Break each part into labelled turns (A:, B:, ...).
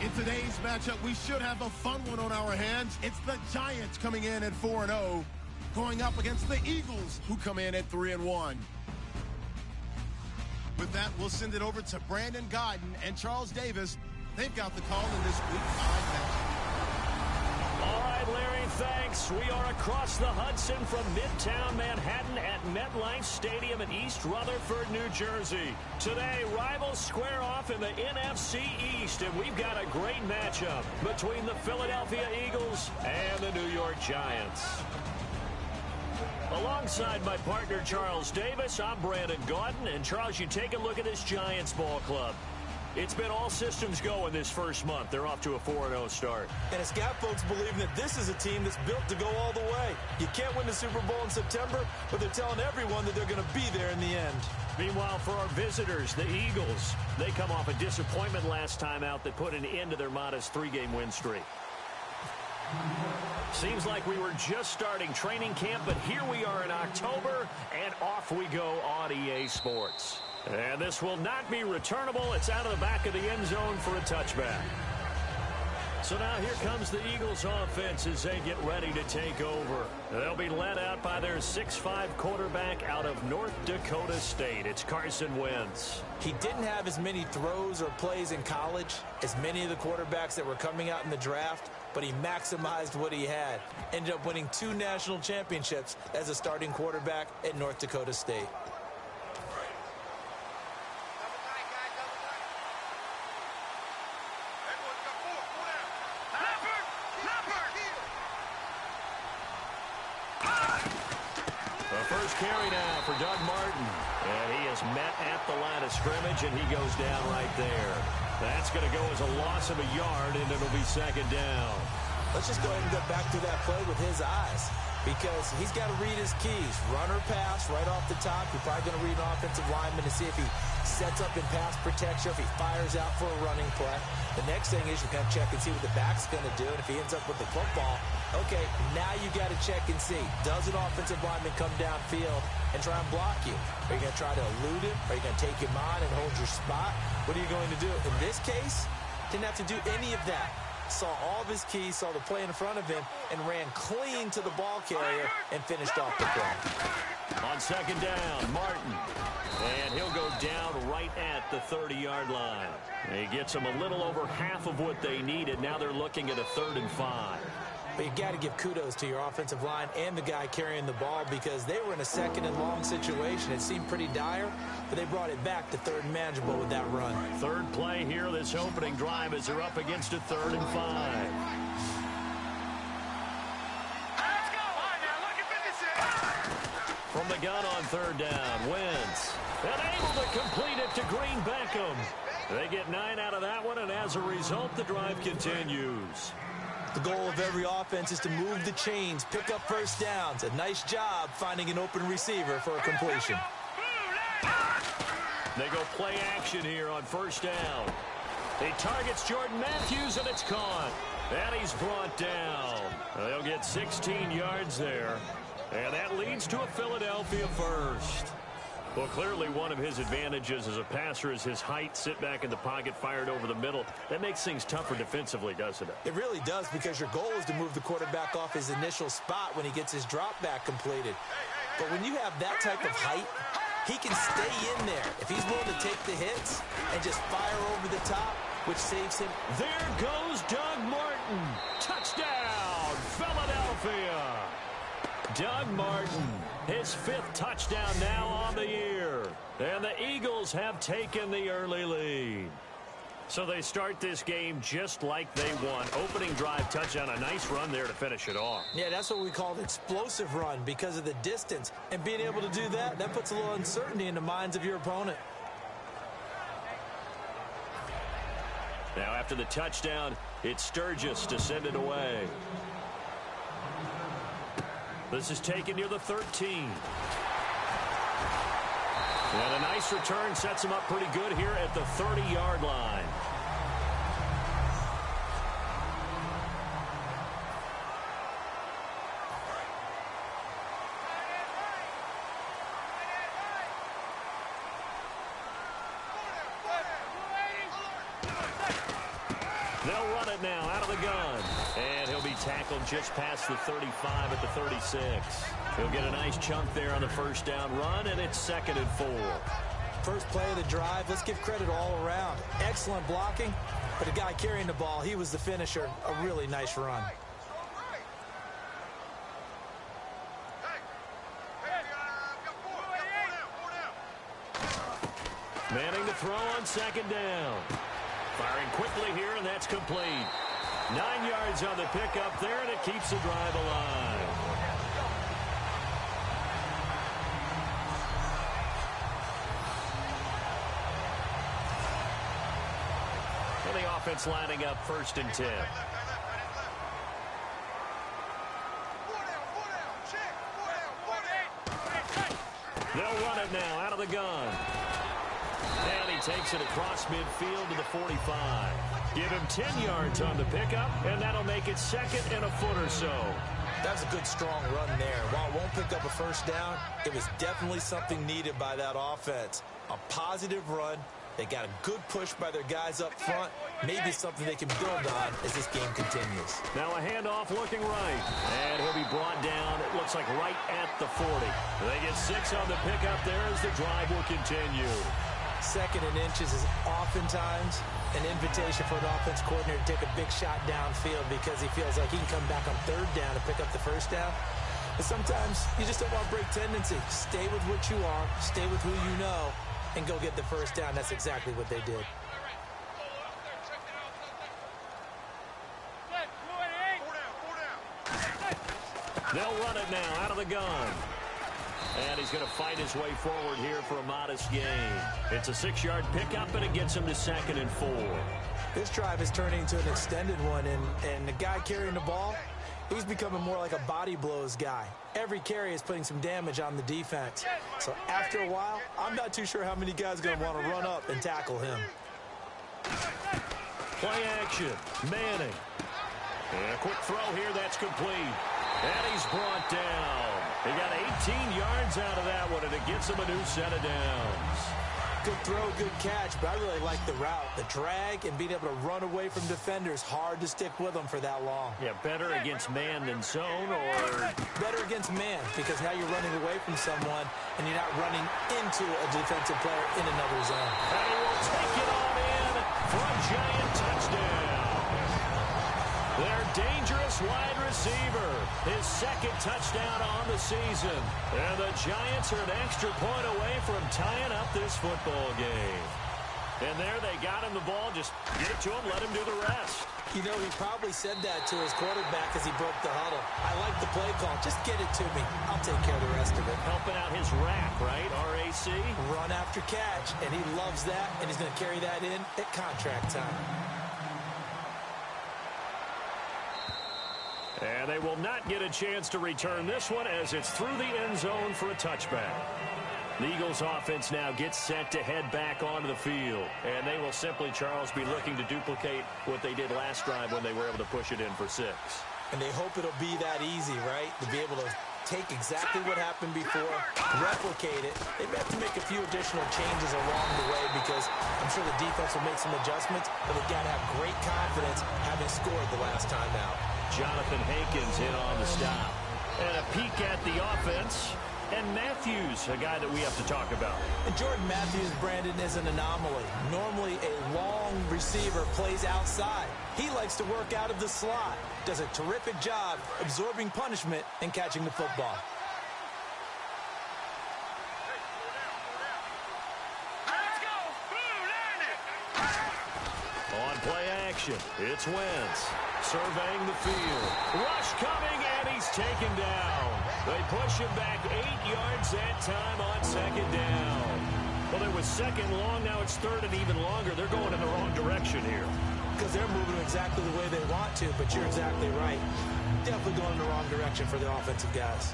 A: In today's matchup, we should have a fun one on our hands. It's the Giants coming in at 4-0, going up against the Eagles, who come in at 3-1. With that, we'll send it over to Brandon Godden and Charles Davis. They've got the call in this Week 5 matchup.
B: All right, Larry, thanks. We are across the Hudson from Midtown Manhattan at MetLife Stadium in East Rutherford, New Jersey. Today, rivals square off in the NFC East, and we've got a great matchup between the Philadelphia Eagles and the New York Giants. Alongside my partner, Charles Davis, I'm Brandon Godden. And, Charles, you take a look at this Giants ball club. It's been all systems go in this first month. They're off to a 4-0 start.
C: And it's got folks believing that this is a team that's built to go all the way. You can't win the Super Bowl in September, but they're telling everyone that they're going to be there in the end.
B: Meanwhile, for our visitors, the Eagles, they come off a disappointment last time out that put an end to their modest 3-game win streak. Seems like we were just starting training camp, but here we are in October, and off we go on EA Sports. And this will not be returnable. It's out of the back of the end zone for a touchback. So now here comes the Eagles offense as they get ready to take over. They'll be led out by their 6'5" quarterback out of North Dakota State. It's Carson Wentz.
C: He didn't have as many throws or plays in college as many of the quarterbacks that were coming out in the draft, but he maximized what he had. Ended up winning 2 national championships as a starting quarterback at North Dakota State.
B: Carry now for Doug Martin. And he is met at the line of scrimmage, and he goes down right there. That's going to go as a loss of a yard, and it'll be second down.
C: Let's just go ahead and go back through that play with his eyes, because he's got to read his keys. Run or pass right off the top. You're probably going to read an offensive lineman to see if he sets up in pass protection, if he fires out for a running play. The next thing is you're going to check and see what the back's going to do, and if he ends up with the football, okay, now you got to check and see. Does an offensive lineman come downfield and try and block you? Are you going to try to elude him? Are you going to take him on and hold your spot? What are you going to do? In this case, didn't have to do any of that. Saw all of his keys, saw the play in front of him, and ran clean to the ball carrier and finished off the play.
B: On second down, Martin. And he'll go down right at the 30-yard line. He gets them a little over half of what they needed. Now they're looking at a 3rd and 5.
C: But you got to give kudos to your offensive line and the guy carrying the ball, because they were in a 2nd and long situation. It seemed pretty dire, but they brought it back to 3rd and manageable with that run.
B: Third play here, this opening drive, as they're up against a 3rd and 5. From the gun on 3rd down, Wentz. And able to complete it to Green Beckham. They get 9 out of that one, and as a result, the drive continues.
C: The goal of every offense is to move the chains, pick up first downs. A nice job finding an open receiver for a completion.
B: They go play action here on 1st down. He targets Jordan Matthews, and it's caught. And he's brought down. They'll get 16 yards there. And that leads to a Philadelphia first. Well, clearly one of his advantages as a passer is his height. Sit back in the pocket, fired over the middle. That makes things tougher defensively, doesn't it?
C: It really does, because your goal is to move the quarterback off his initial spot when he gets his drop back completed. But when you have that type of height, he can stay in there if he's willing to take the hits and just fire over the top, which saves him.
B: There goes Doug Martin. Touchdown, Philadelphia. Doug Martin, his 5th touchdown now on the year. And the Eagles have taken the early lead. So they start this game just like they won. Opening drive touchdown, a nice run there to finish it off.
C: Yeah, that's what we call an explosive run because of the distance. And being able to do that, that puts a little uncertainty in the minds of your opponent.
B: Now after the touchdown, it's Sturgis to send it away. This is taken near the 13. And a nice return sets him up pretty good here at the 30-yard line. They'll run it now out of the gun. And he'll be tackled just past the 35 at the 36. He'll get a nice chunk there on the first down run, and it's 2nd and 4.
C: First play of the drive, let's give credit all around. Excellent blocking, but the guy carrying the ball, he was the finisher. A really nice run.
B: Manning to throw on 2nd down. Firing quickly here, and that's complete. 9 yards on the pickup there, and it keeps the drive alive. And the offense lining up 1st and 10. They'll run it now out of the gun. And he takes it across midfield to the 45. Give him 10 yards on the pickup, and that'll make it 2nd and a foot or so.
C: That's a good, strong run there. While it won't pick up a first down, it was definitely something needed by that offense. A positive run. They got a good push by their guys up front. Maybe something they can build on as this game continues.
B: Now a handoff looking right. And he'll be brought down, it looks like right at the 40. They get 6 on the pickup there as the drive will continue.
C: 2nd and inches is oftentimes an invitation for an offense coordinator to take a big shot downfield because he feels like he can come back on 3rd down and pick up the first down. But sometimes you just don't want to break tendency. Stay with what you are, stay with who you know, and go get the first down. That's exactly what they did.
B: They'll run it now out of the gun. And he's going to fight his way forward here for a modest gain. It's a 6-yard pickup, and it gets him to 2nd and 4.
C: This drive is turning into an extended one, and the guy carrying the ball, he's becoming more like a body blows guy. Every carry is putting some damage on the defense. So after a while, I'm not too sure how many guys are going to want to run up and tackle him.
B: Play action. Manning. And a quick throw here. That's complete. And he's brought down. He got 18 yards out of that one, and it gets him a new set of downs.
C: Good throw, good catch, but I really like the route. The drag and being able to run away from defenders, hard to stick with them for that long.
B: Yeah, better against man than zone, or?
C: Better against man, because now you're running away from someone, and you're not running into a defensive player in another zone.
B: And he will take it on in for a giant touchdown. Their dangerous wide receiver, his 2nd touchdown on the season. And the Giants are an extra point away from tying up this football game. And there they got him the ball. Just get it to him, let him do the rest.
C: You know, he probably said that to his quarterback as he broke the huddle. I like the play call. Just get it to me. I'll take care of the rest of it.
B: Helping out his rack, right? RAC?
C: Run after catch. And he loves that, and he's going to carry that in at contract time.
B: And they will not get a chance to return this one as it's through the end zone for a touchback. The Eagles offense now gets set to head back onto the field. And they will simply, Charles, be looking to duplicate what they did last drive when they were able to push it in for 6.
C: And they hope it'll be that easy, right? To be able to take exactly what happened before, replicate it. They may have to make a few additional changes along the way because I'm sure the defense will make some adjustments, but they've got to have great confidence having scored the last time out.
B: Jonathan Hankins in on the stop. And a peek at the offense. And Matthews, a guy that we have to talk about.
C: And Jordan Matthews, Brandon, is an anomaly. Normally, a long receiver plays outside. He likes to work out of the slot. Does a terrific job absorbing punishment and catching the football.
B: On play action, it's Wentz. Surveying the field. Rush coming, and he's taken down. They push him back 8 yards that time on 2nd down. Well, it was 2nd long, now it's 3rd and even longer. They're going in the wrong direction here.
C: Because they're moving exactly the way they want to, but you're exactly right. Definitely going in the wrong direction for the offensive guys.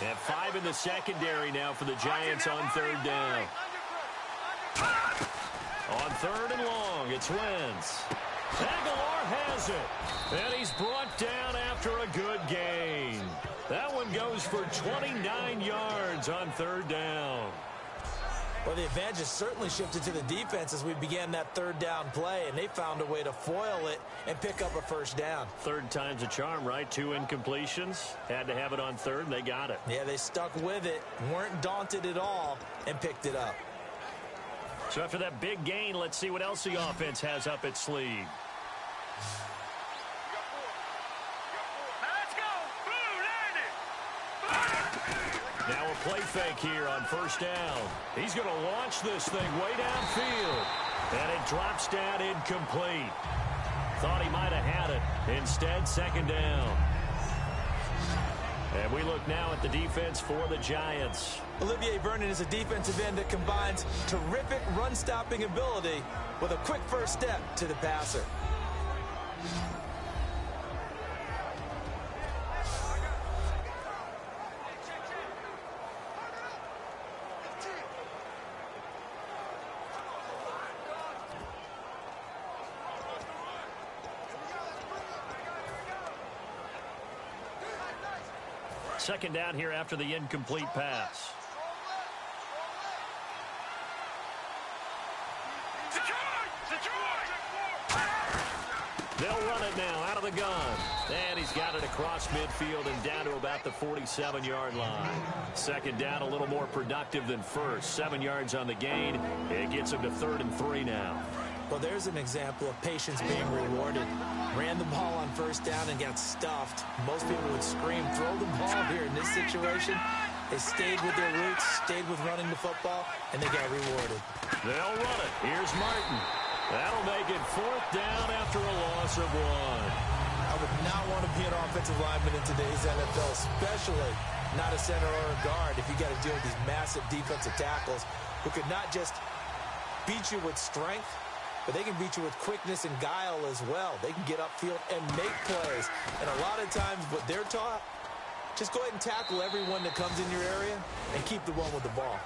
B: And 5 in the secondary now for the Giants on 3rd down. On 3rd and long, it's Wentz. Aguilar has it. And he's brought down after a good gain. That one goes for 29 yards on 3rd down.
C: Well, the advantage has certainly shifted to the defense as we began that third down play, and they found a way to foil it and pick up a first down.
B: Third time's a charm, right? 2 incompletions. Had to have it on third, and they got it.
C: Yeah, they stuck with it, weren't daunted at all, and picked it up.
B: So after that big gain, let's see what else the offense has up its sleeve. Now a play fake here on first down. He's going to launch this thing way downfield. And it drops down incomplete. Thought he might have had it. Instead, second down. And we look now at the defense for the Giants.
C: Olivier Vernon is a defensive end that combines terrific run-stopping ability with a quick first step to the passer.
B: Second down here after the incomplete pass. They'll run it now out of the gun. And he's got it across midfield and down to about the 47-yard line. Second down a little more productive than first. 7 yards on the gain. It gets him to 3rd and 3 now.
C: Well, there's an example of patience being rewarded. Ran the ball on first down and got stuffed. Most people would scream, throw the ball here in this situation. They stayed with their roots, stayed with running the football, and they got rewarded.
B: They'll run it. Here's Martin. That'll make it 4th down after a loss of 1.
C: I would not want to be an offensive lineman in today's NFL, especially not a center or a guard, if you got to deal with these massive defensive tackles who could not just beat you with strength, but they can beat you with quickness and guile as well. They can get upfield and make plays. And a lot of times what they're taught, just go ahead and tackle everyone that comes in your area and keep the one with the ball.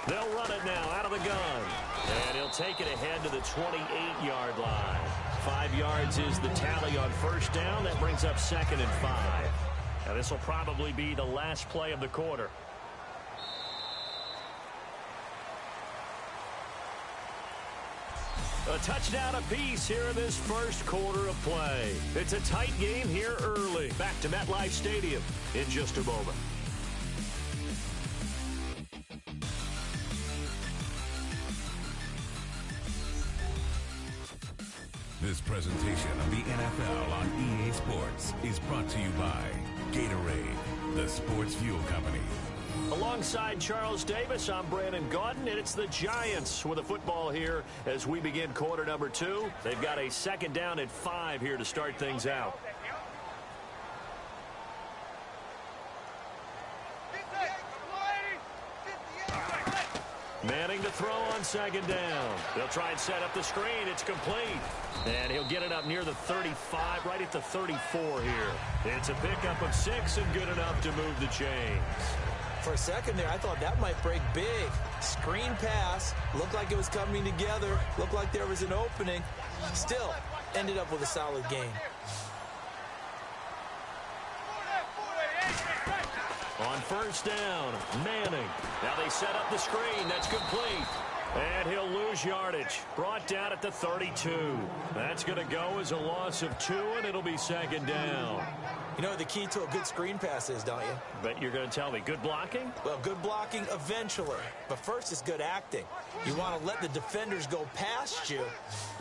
B: They'll run it now out of the gun. And he'll take it ahead to the 28-yard line. 5 yards is the tally on first down. That brings up 2nd and 5. Now this will probably be the last play of the quarter. A touchdown apiece here in this first quarter of play. It's a tight game here early. Back to MetLife Stadium in just a moment.
D: This presentation of the NFL on EA Sports is brought to you by Gatorade, the sports fuel company.
B: Alongside Charles Davis, I'm Brandon Gaudin, and it's the Giants with a football here as we begin quarter number 2. They've got a 2nd down and 5 here to start things out. Manning to throw on 2nd down. They'll try and set up the screen. It's complete. And he'll get it up near the 35, right at the 34 here. It's a pickup of 6 and good enough to move the chains.
C: For a second there, I thought that might break big. Screen pass. Looked like it was coming together. Looked like there was an opening. Still, ended up with a solid gain.
B: On first down, Manning. Now they set up the screen. That's complete. And he'll lose yardage. Brought down at the 32. That's going to go as a loss of 2, and it'll be 2nd down.
C: You know what the key to a good screen pass is, don't you?
B: Bet you're going to tell me. Good blocking?
C: Well, good blocking eventually. But first, it's good acting. You want to let the defenders go past you,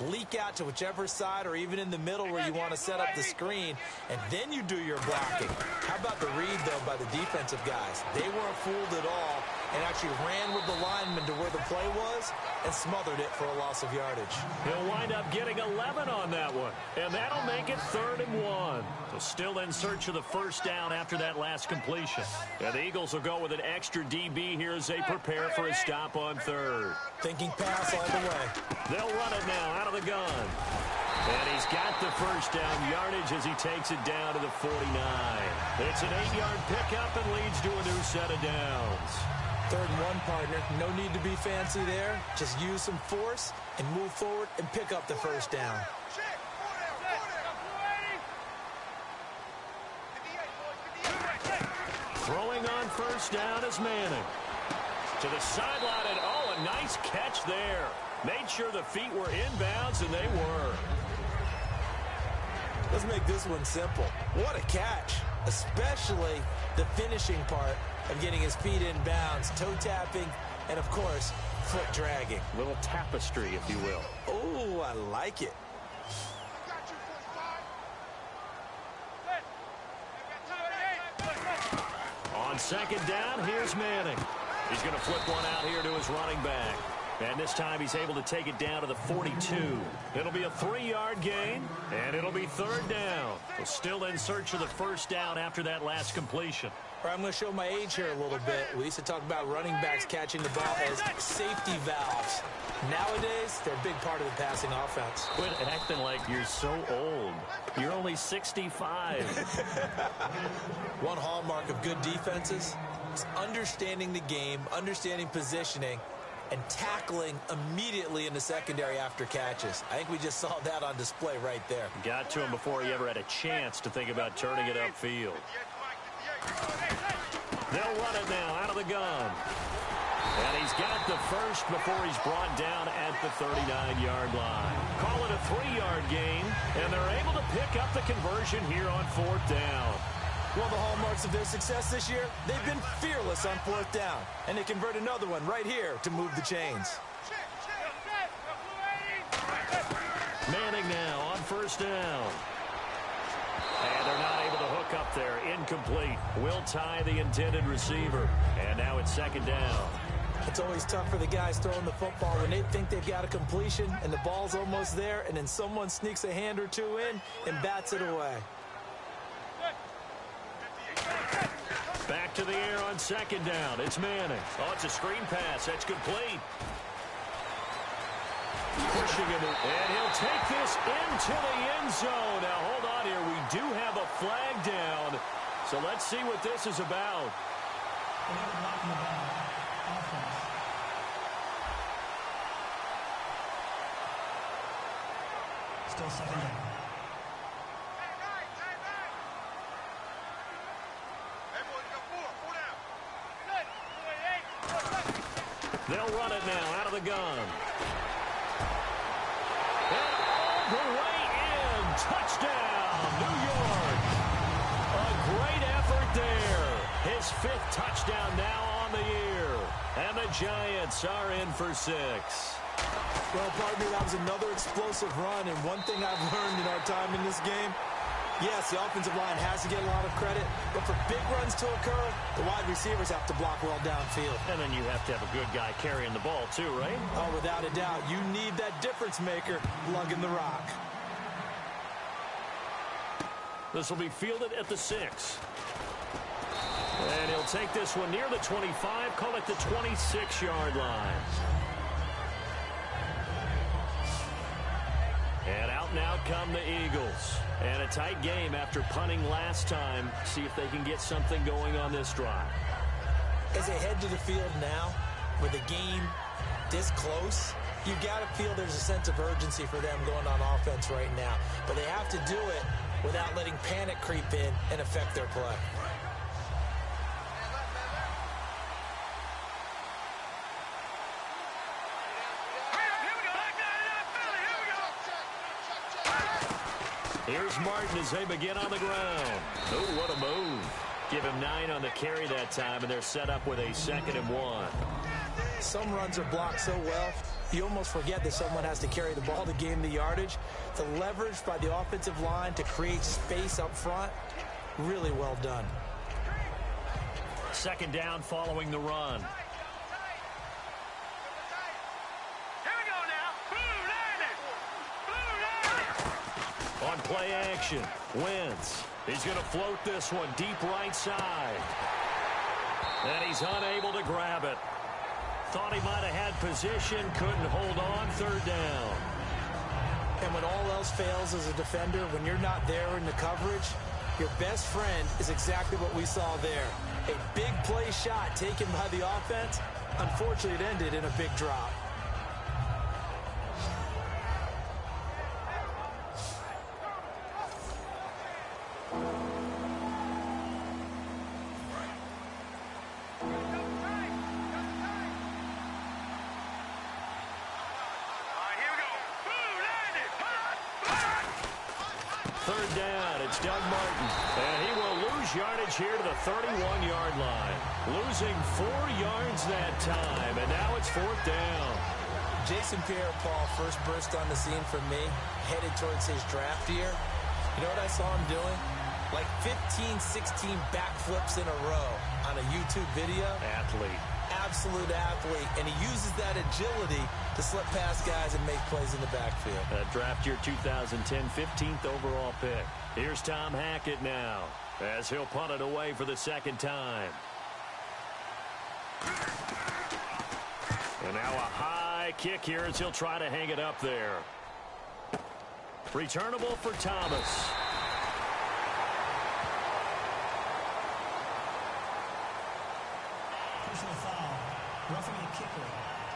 C: leak out to whichever side or even in the middle where you want to set up the screen, and then you do your blocking. How about the read, though, by the defensive guys? They weren't fooled at all and actually ran with the lineman to where the play was and smothered it for a loss of yardage.
B: He'll wind up getting 11 on that one, and that'll make it 3rd and 1. So still in search of the first down after that last completion. And the Eagles will go with an extra DB here as they prepare for a stop on 3rd.
C: Thinking pass all the way.
B: They'll run it now out of the gun. And he's got the first down yardage as he takes it down to the 49. It's an 8-yard pickup and leads to a new set of downs.
C: 3rd and 1, partner. No need to be fancy there. Just use some force and move forward and pick up the first down.
B: Throwing on first down is Manning. To the sideline, and oh, a nice catch there. Made sure the feet were inbounds, and they were.
C: Let's make this one simple. What a catch, especially the finishing part of getting his feet in bounds, toe tapping, and of course, foot dragging.
B: Little tapestry, if you will.
C: Oh, I like it.
B: On 2nd down, here's Manning. He's going to flip one out here to his running back. And this time he's able to take it down to the 42. It'll be a 3-yard gain, and it'll be 3rd down. We're still in search of the first down after that last completion.
C: I'm going to show my age here a little bit. We used to talk about running backs catching the ball as safety valves. Nowadays, they're a big part of the passing offense.
B: Quit acting like you're so old. You're only 65.
C: One hallmark of good defenses is understanding the game, understanding positioning, and tackling immediately in the secondary after catches. I think we just saw that on display right there.
B: Got to him before he ever had a chance to think about turning it upfield. They'll run it now out of the gun. And he's got the first before he's brought down at the 39-yard line. Call it a 3-yard gain, and they're able to pick up the conversion here on 4th down.
C: One of the hallmarks of their success this year, they've been fearless on 4th down. And they convert another one right here to move the chains.
B: Manning now on 1st down. And they're not able to hook up there. Incomplete. Will tie the intended receiver. And now it's 2nd down.
C: It's always tough for the guys throwing the football when they think they've got a completion and the ball's almost there, and then someone sneaks a hand or two in and bats it away.
B: Back to the air on 2nd down. It's Manning. Oh, it's a screen pass. That's complete. Pushing him, and he'll take this into the end zone. Now, hold on here. We do have a flag down, so let's see what this is about.
E: Still 2nd down.
B: They'll run it now out of the gun. And all the way in. Touchdown, New York. A great effort there. His 5th touchdown now on the year. And the Giants are in for 6.
C: Well, partner, that was another explosive run, and one thing I've learned in our time in this game, yes, the offensive line has to get a lot of credit, but for big runs to occur, the wide receivers have to block well downfield.
B: And then you have to have a good guy carrying the ball too, right?
C: Oh, without a doubt. You need that difference maker lugging the rock.
B: This will be fielded at the 6. And he'll take this one near the 25, call it the 26-yard line. And out now come the Eagles. And a tight game after punting last time. See if they can get something going on this drive.
C: As they head to the field now, with the game this close, you've got to feel there's a sense of urgency for them going on offense right now. But they have to do it without letting panic creep in and affect their play.
B: Here's Martin as they begin on the ground. Oh, what a move. Give him 9 on the carry that time, and they're set up with a 2nd and 1.
C: Some runs are blocked so well, you almost forget that someone has to carry the ball to gain the yardage. The leverage by the offensive line to create space up front, really well done.
B: 2nd down following the run. On play action, Wentz. He's going to float this one deep right side. And he's unable to grab it. Thought he might have had position, couldn't hold on, 3rd down.
C: And when all else fails as a defender, when you're not there in the coverage, your best friend is exactly what we saw there. A big play shot taken by the offense. Unfortunately, it ended in a big drop.
B: Third down, it's Doug Martin. And he will lose yardage here to the 31-yard line. Losing 4 yards that time, and now it's 4th down.
C: Jason Pierre-Paul first burst on the scene for me, headed towards his draft year. You know what I saw him doing? Like 15, 16 backflips in a row on a YouTube video.
B: Athlete.
C: Absolute athlete, and he uses that agility to slip past guys and make plays in the backfield.
B: Draft year 2010, 15th overall pick. Here's Tom Hackett now, as he'll punt it away for the second time. And now a high kick here as he'll try to hang it up there. Returnable for Thomas.
E: Personal foul. Roughing the kicker.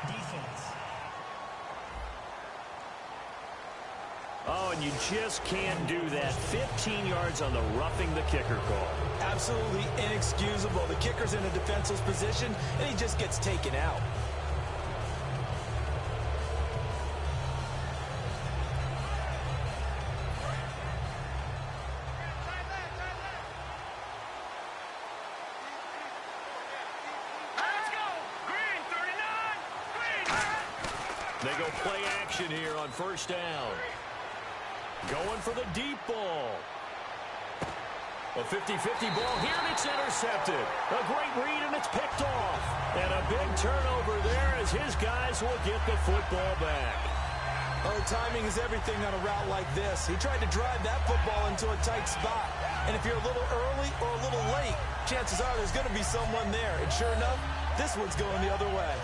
E: Defense.
B: Oh, and you just can't do that. 15 yards on the roughing the kicker call.
C: Absolutely inexcusable. The kicker's in a defensive position, and he just gets taken out.
B: They go play action here on first down. Going for the deep ball. A 50-50 ball here, and it's intercepted. A great read, and it's picked off. And a big turnover there as his guys will get the football back.
C: Oh, timing is everything on a route like this. He tried to drive that football into a tight spot. And if you're a little early or a little late, chances are there's going to be someone there. And sure enough, this one's going the other way.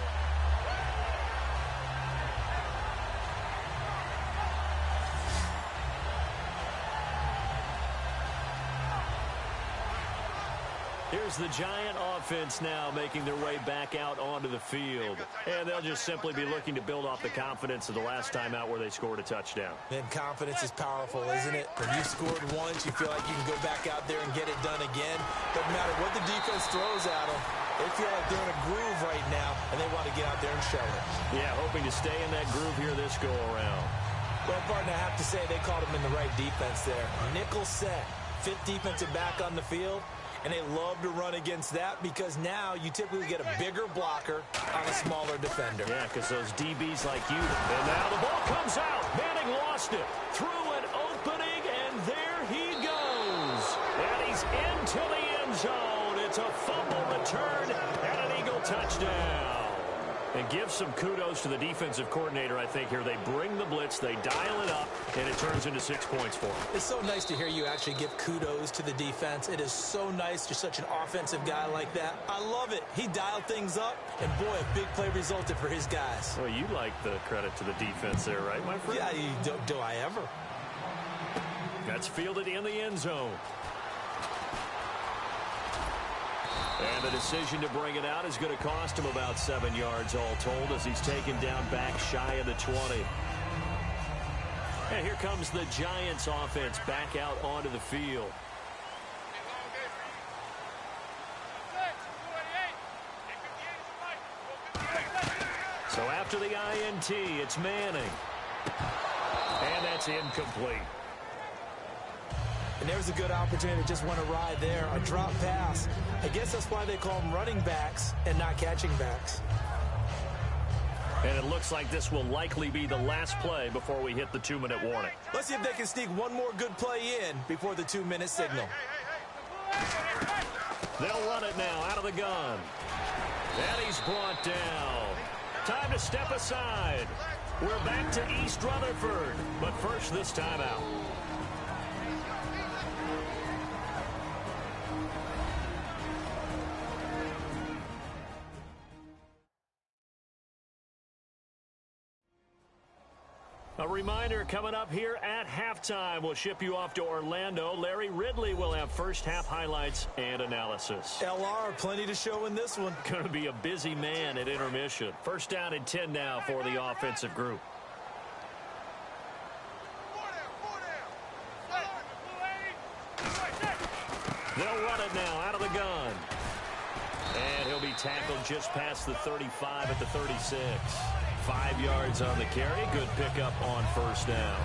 B: Here's the Giant offense now making their way back out onto the field. And they'll just simply be looking to build off the confidence of the last time out where they scored a touchdown.
C: Man, confidence is powerful, isn't it? When you've scored once, you feel like you can go back out there and get it done again. Doesn't matter what the defense throws at them. They feel like they're in a groove right now, and they want to get out there and show it.
B: Yeah, hoping to stay in that groove here this go-around.
C: Well, partner, I have to say they called him in the right defense there. Nickel set, fifth defensive back on the field. And they love to run against that because now you typically get a bigger blocker on a smaller defender.
B: Yeah, because those DBs like you. And now the ball comes out. Manning lost it. Through an opening, and there he goes. And he's into the end zone. It's a fumble return and an Eagle touchdown. And give some kudos to the defensive coordinator, I think, here. They bring the blitz, they dial it up, and it turns into 6 points for them.
C: It's so nice to hear you actually give kudos to the defense. It is so nice. You're such an offensive guy like that. I love it. He dialed things up, and boy, a big play resulted for his guys.
B: Well, you like the credit to the defense there, right, my friend?
C: Yeah, do I ever?
B: That's fielded in the end zone. And the decision to bring it out is going to cost him about 7 yards all told as he's taken down back shy of the 20. And here comes the Giants offense back out onto the field. So after the INT, it's Manning. And that's incomplete.
C: And there's a good opportunity to just want to ride there. A drop pass. I guess that's why they call them running backs and not catching backs.
B: And it looks like this will likely be the last play before we hit the 2-minute warning.
C: Let's see if they can sneak one more good play in before the 2-minute signal.
B: They'll run it now out of the gun. And he's brought down. Time to step aside. We're back to East Rutherford. But first, this timeout. A reminder, coming up here at halftime, we'll ship you off to Orlando. Larry Ridley will have first half highlights and analysis.
C: LR, plenty to show in this one.
B: Going to be a busy man at intermission. First down and 10 now for the offensive group. They'll run it now out of the gun. And he'll be tackled just past the 35 at the 36. 5 yards on the carry. Good pickup on first down.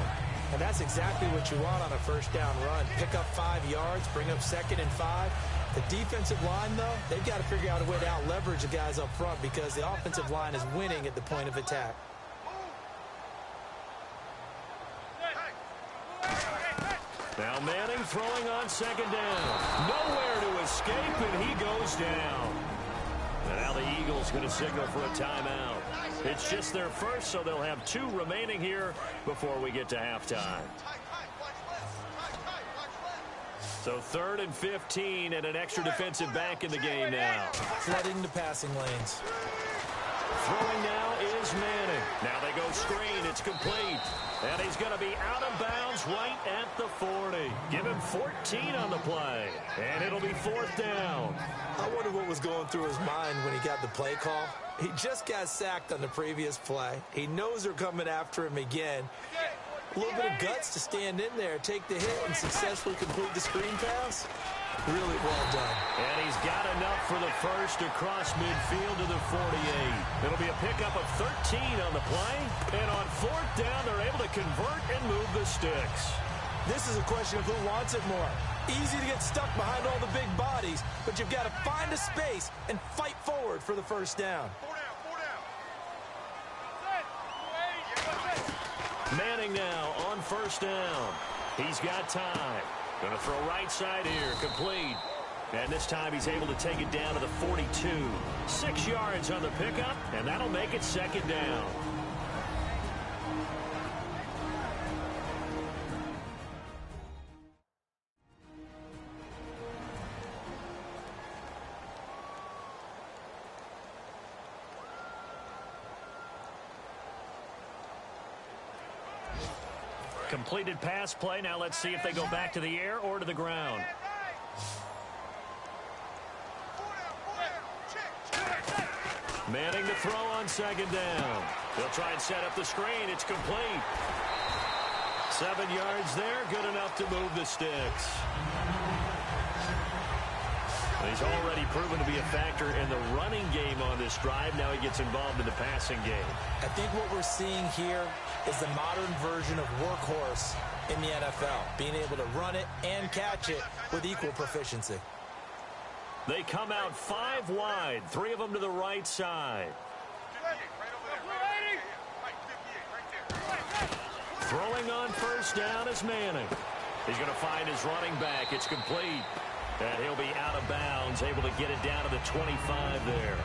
C: And that's exactly what you want on a first down run. Pick up 5 yards, bring up 2nd and 5. The defensive line, though, they've got to figure out a way to out-leverage the guys up front because the offensive line is winning at the point of attack.
B: Now Manning throwing on second down. Nowhere to escape, and he goes down. And now the Eagles going to signal for a timeout. It's just their first, so they'll have 2 remaining here before we get to halftime. So 3rd and 15 and an extra defensive back in the game now.
C: Flooding the passing lanes.
B: Throwing now is Manning. Now they go screen. It's complete. And he's going to be out of bounds right at the 40. Give him 14 on the play. And it'll be 4th down.
C: I wonder what was going through his mind when he got the play call. He just got sacked on the previous play. He knows they're coming after him again. A little bit of guts to stand in there, take the hit, and successfully complete the screen pass. Really well done.
B: And he's got enough for the first across midfield to the 48. It'll be a pickup of 13 on the play. And on 4th down, they're able to convert and move the sticks.
C: This is a question of who wants it more. Easy to get stuck behind all the big bodies, but you've got to find a space and fight forward for the first down.
B: Manning now on first down. He's got time. Going to throw right side here, complete. And this time he's able to take it down to the 42. 6 yards on the pickup, and that'll make it 2nd down. Completed pass play. Now let's see if they go back to the air or to the ground. Manning to throw on second down. They'll try and set up the screen. It's complete. 7 yards there. Good enough to move the sticks. He's already proven to be a factor in the running game on this drive. Now he gets involved in the passing game.
C: I think what we're seeing here is the modern version of workhorse in the NFL, being able to run it and catch it with equal proficiency.
B: They come out 5 wide, 3 of them to the right side. Throwing on first down is Manning. He's going to find his running back. It's complete. And he'll be out of bounds, able to get it down to the 25 there.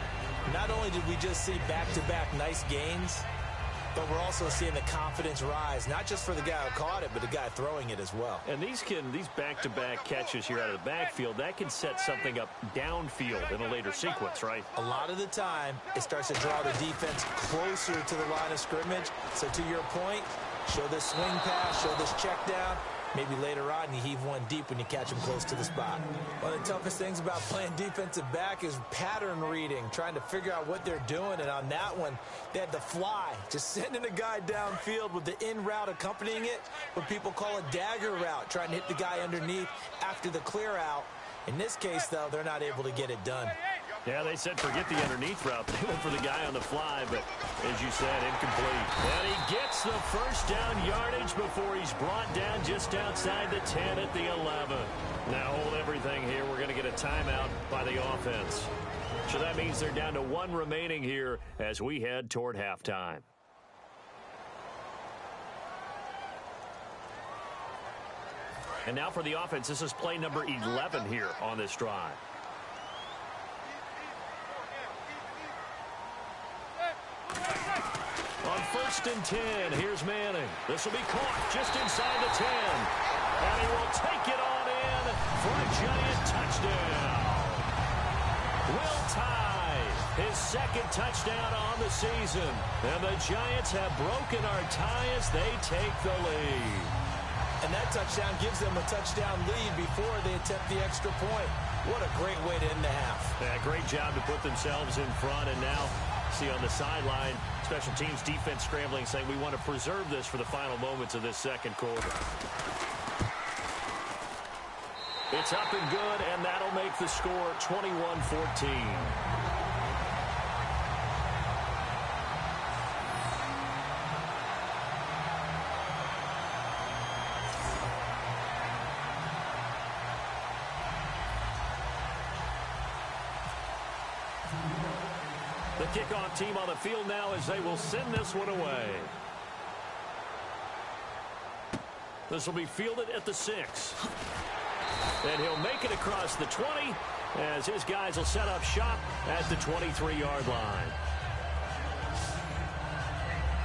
C: Not only did we just see back-to-back nice gains, but we're also seeing the confidence rise, not just for the guy who caught it, but the guy throwing it as well.
B: And these back-to-back catches here out of the backfield, that can set something up downfield in a later sequence, right?
C: A lot of the time, it starts to draw the defense closer to the line of scrimmage. So to your point, show this swing pass, show this check down. Maybe later on you heave one deep when you catch them close to the spot. One of the toughest things about playing defensive back is pattern reading, trying to figure out what they're doing. And on that one, they had the fly, just sending a guy downfield with the in route accompanying it, what people call a dagger route, trying to hit the guy underneath after the clear out. In this case, though, they're not able to get it done.
B: Yeah, they said forget the underneath route. They went for the guy on the fly, but as you said, incomplete. And he gets the first down yardage before he's brought down just outside the 10 at the 11. Now hold everything here. We're going to get a timeout by the offense. So that means they're down to 1 remaining here as we head toward halftime. And now for the offense, this is play number 11 here on this drive. On 1st and 10, here's Manning. This will be caught just inside the 10. And he will take it on in for a giant touchdown. Will Tye his second touchdown on the season. And the Giants have broken our tie as they take the lead.
C: And that touchdown gives them a touchdown lead before they attempt the extra point. What a great way to end the half.
B: Yeah, great job to put themselves in front. And now, see on the sideline, special teams defense scrambling, saying we want to preserve this for the final moments of this second quarter. It's up and good, and that'll make the score 21-14. The kickoff team on the field now as they will send this one away. This will be fielded at the 6. And he'll make it across the 20 as his guys will set up shop at the 23-yard line.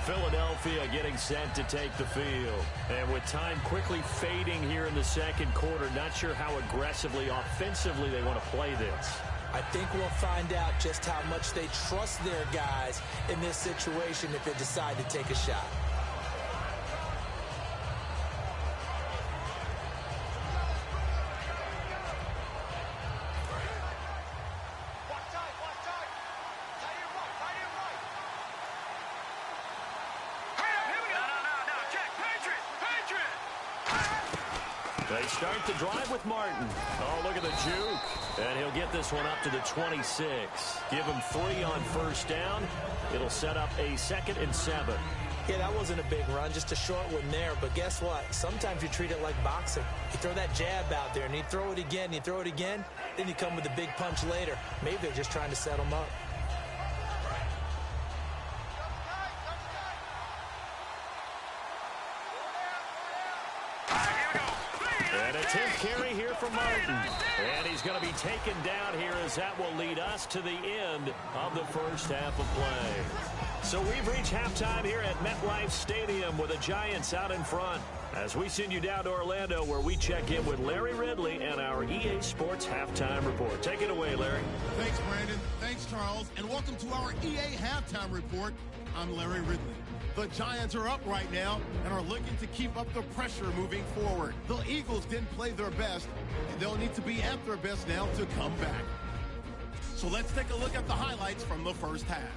B: Philadelphia getting set to take the field. And with time quickly fading here in the second quarter, not sure how aggressively, offensively they want to play this.
C: I think we'll find out just how much they trust their guys in this situation if they decide to take a shot.
B: They start the drive with Martin. Oh, look at the juke. And he'll get this one up to the 26. Give him 3 on first down. It'll set up a 2nd and 7.
C: Yeah, that wasn't a big run, just a short one there. But guess what? Sometimes you treat it like boxing. You throw that jab out there, and you throw it again, you throw it again, then you come with a big punch later. Maybe they're just trying to set him up.
B: And a 10th carry here for Martin. And he's going to be taken down here as that will lead us to the end of the first half of play. So we've reached halftime here at MetLife Stadium with the Giants out in front. As we send you down to Orlando where we check in with Larry Ridley and our EA Sports Halftime Report. Take it away, Larry.
A: Thanks, Brandon. Thanks, Charles. And welcome to our EA Halftime Report. I'm Larry Ridley. The Giants are up right now and are looking to keep up the pressure moving forward. The Eagles didn't play their best, and they'll need to be at their best now to come back. So let's take a look at the highlights from the first half.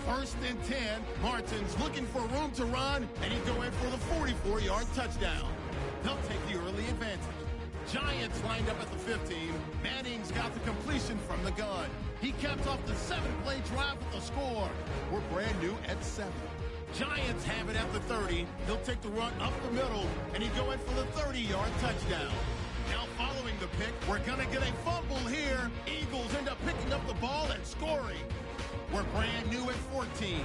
A: 1st and 10, Martin's looking for room to run, and he's going for the 44-yard touchdown. They'll take the early advantage. Giants lined up at the 15. Manning's got the completion from the gun. He caps off the 7-play drive with a score. We're brand new at 7. Giants have it at the 30. He'll take the run up the middle, and he's going for the 30-yard touchdown. Now following the pick, we're going to get a fumble here. Eagles end up picking up the ball and scoring. We're brand new at 14.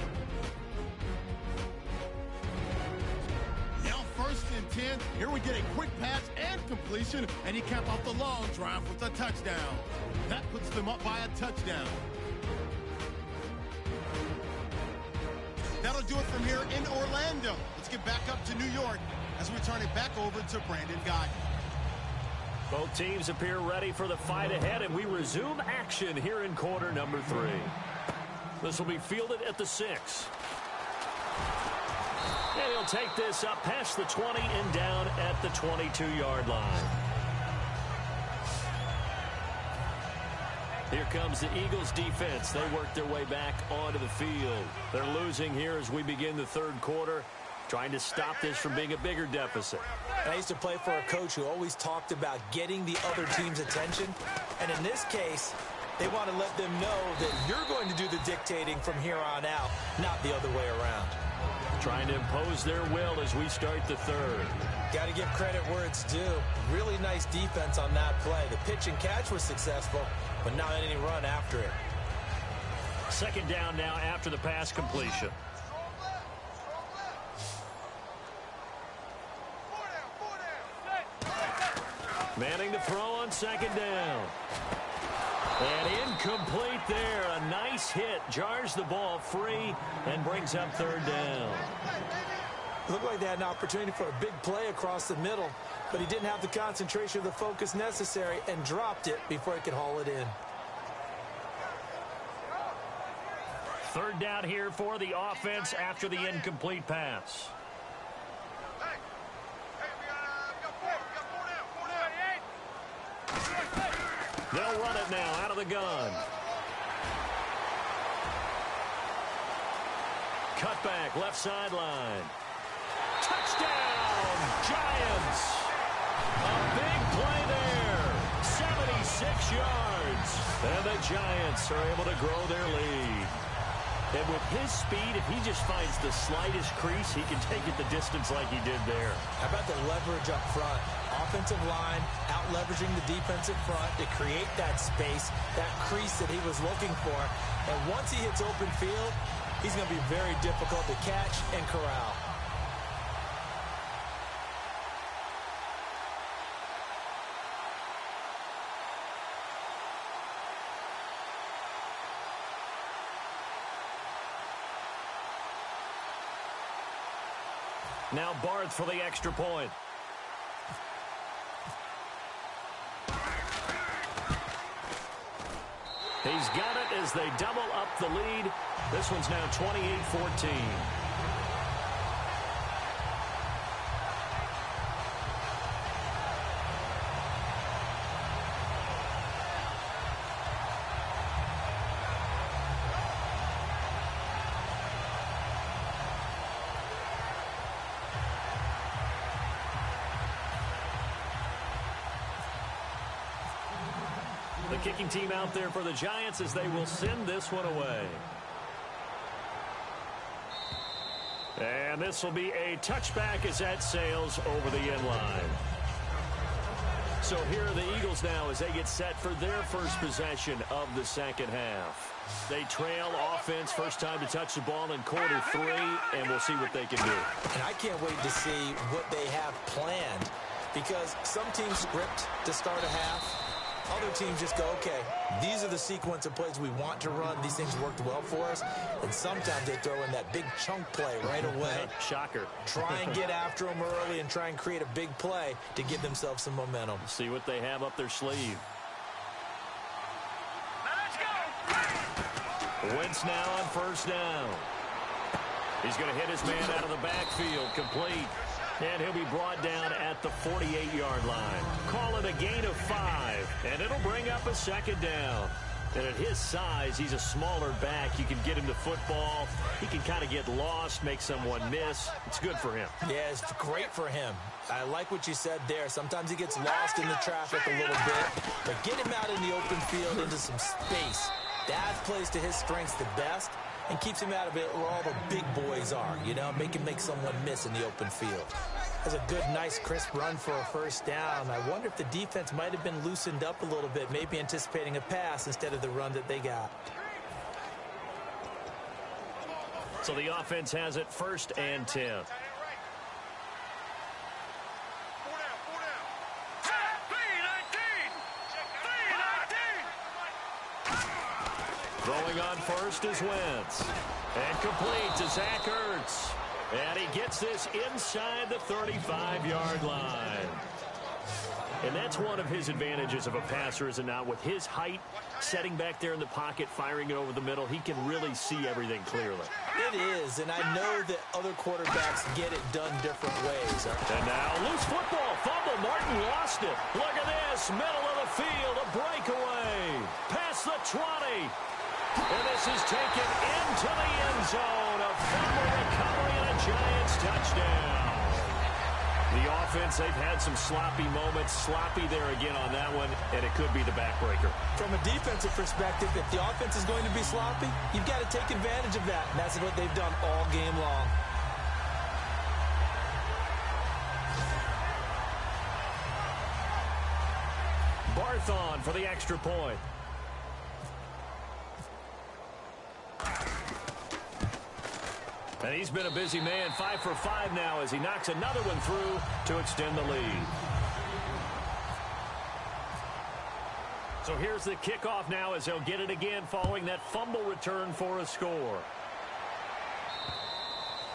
A: Now 1st and 10. Here we get a quick pass and completion, and he capped off the long drive with a touchdown. That puts them up by a touchdown. That'll do it from here in Orlando. Let's get back up to New York as we turn it back over to Brandon Guyton.
B: Both teams appear ready for the fight ahead, and we resume action here in quarter number 3. This will be fielded at the 6. And he'll take this up past the 20 and down at the 22-yard line. Here comes the Eagles defense. They work their way back onto the field. They're losing here as we begin the third quarter, trying to stop this from being a bigger deficit.
C: I used to play for a coach who always talked about getting the other team's attention. And in this case, they want to let them know that you're going to do the dictating from here on out, not the other way around.
B: Trying to impose their will as we start the third.
C: Got to give credit where it's due. Really nice defense on that play. The pitch and catch was successful, but not any run after it.
B: 2nd down now after the pass completion. Manning to throw on 2nd down. And incomplete there. A nice hit. Jars the ball free and brings up 3rd down.
C: It looked like they had an opportunity for a big play across the middle, but he didn't have the concentration or the focus necessary and dropped it before he could haul it in.
B: Third down here for the offense after the incomplete pass. They'll run it now out of the gun. Cutback, left sideline. Touchdown, Giants. A big play there. 76 yards. And the Giants are able to grow their lead. And with his speed, if he just finds the slightest crease, he can take it the distance like he did there.
C: How about the leverage up front? Offensive line out-leveraging the defensive front to create that space, that crease that he was looking for. And once he hits open field, he's going to be very difficult to catch and corral.
B: Now Barth for the extra point. He's got it as they double up the lead. This one's now 28-14. The kicking team out there for the Giants as they will send this one away. And this will be a touchback as that sails over the end line. So here are the Eagles now as they get set for their first possession of the second half. They trail offense, first time to touch the ball in quarter 3, and we'll see what they can do.
C: And I can't wait to see what they have planned, because some teams script to start a half. Other teams just go, okay, these are the sequence of plays we want to run. These things worked well for us. And sometimes they throw in that big chunk play right away.
B: Shocker.
C: Try and get after them early and try and create a big play to give themselves some momentum.
B: See what they have up their sleeve. Wentz now on first down. He's going to hit his man out of the backfield, complete. And he'll be brought down at the 48-yard line. Call it a gain of 5, and it'll bring up a second down. And at his size, he's a smaller back. You can get him to football. He can kind of get lost, make someone miss. It's good for him.
C: Yeah, it's great for him. I like what you said there. Sometimes he gets lost in the traffic a little bit. But get him out in the open field into some space. That plays to his strengths the best and keeps him out of it where all the big boys are, you know, make someone miss in the open field. That's a good, nice, crisp run for a first down. I wonder if the defense might have been loosened up a little bit, maybe anticipating a pass instead of the run that they got.
B: So the offense has it 1st and 10. Throwing on first is Wentz. And complete to Zach Ertz. And he gets this inside the 35-yard line. And that's one of his advantages of a passer, is it not? With his height, setting back there in the pocket, firing it over the middle, he can really see everything clearly.
C: It is, and I know that other quarterbacks get it done different ways.
B: And now, loose football, fumble. Martin lost it. Look at this, middle of the field, a breakaway. Past the 20. And this is taken into the end zone. A fumble recovery and a Giants touchdown. The offense, they've had some sloppy moments. Sloppy there again on that one, and it could be the backbreaker.
C: From a defensive perspective, if the offense is going to be sloppy, you've got to take advantage of that. And that's what they've done all game long.
B: Barth on for the extra point. And he's been a busy man, 5 for 5 now as he knocks another one through to extend the lead. So here's the kickoff now as they'll get it again following that fumble return for a score.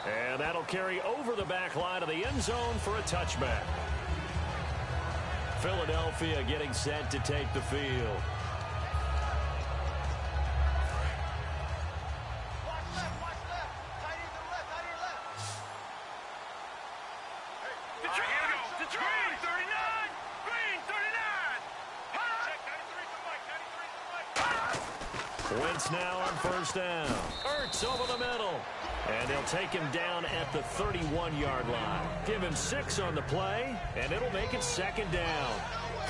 B: And that'll carry over the back line of the end zone for a touchback. Philadelphia getting set to take the field. Wentz now on first down. Ertz over the middle. And they'll take him down at the 31-yard line. Give him 6 on the play, and it'll make it second down.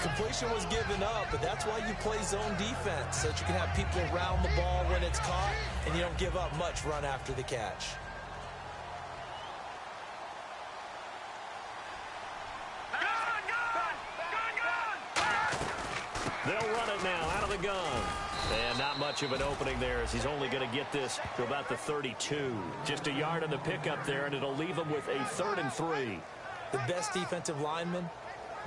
C: Completion was given up, but that's why you play zone defense, so that you can have people around the ball when it's caught, and you don't give up much run after the catch.
B: They'll run it now out of the gun. And not much of an opening there, as he's only going to get this to about the 32. Just a yard on the pickup there, and it'll leave him with a 3rd and 3.
C: The best defensive linemen,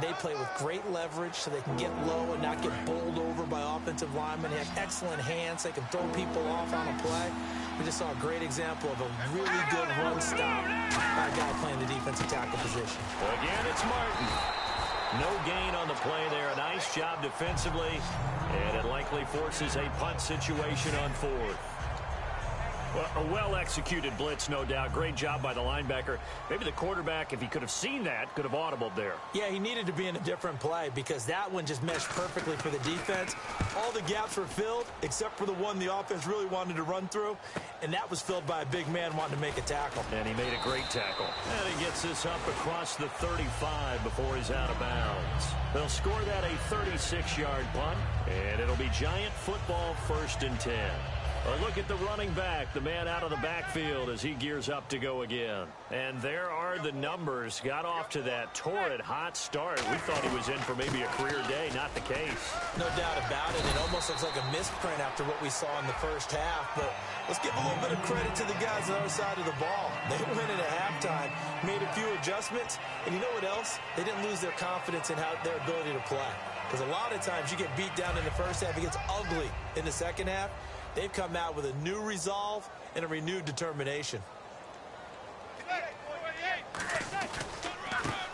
C: they play with great leverage so they can get low and not get bowled over by offensive linemen. They have excellent hands. They can throw people off on a play. We just saw a great example of a really good run stop by a guy playing the defensive tackle position.
B: Again, it's Martin. No gain on the play there. A nice job defensively, and it likely forces a punt situation on 4th. Well, a well-executed blitz, no doubt. Great job by the linebacker. Maybe the quarterback, if he could have seen that, could have audibled there.
C: Yeah, he needed to be in a different play because that one just meshed perfectly for the defense. All the gaps were filled except for the one the offense really wanted to run through, and that was filled by a big man wanting to make a tackle.
B: And he made a great tackle. And he gets this up across the 35 before he's out of bounds. They'll score that a 36-yard punt, and it'll be Giant football 1st and 10. A look at the running back, the man out of the backfield as he gears up to go again. And there are the numbers. Got off to that torrid hot start. We thought he was in for maybe a career day. Not the case.
C: No doubt about it. It almost looks like a misprint after what we saw in the first half. But let's give a little bit of credit to the guys on the other side of the ball. They went in at halftime, made a few adjustments, and you know what else? They didn't lose their confidence in their ability to play. Because a lot of times you get beat down in the first half, it gets ugly in the second half. They've come out with a new resolve and a renewed determination.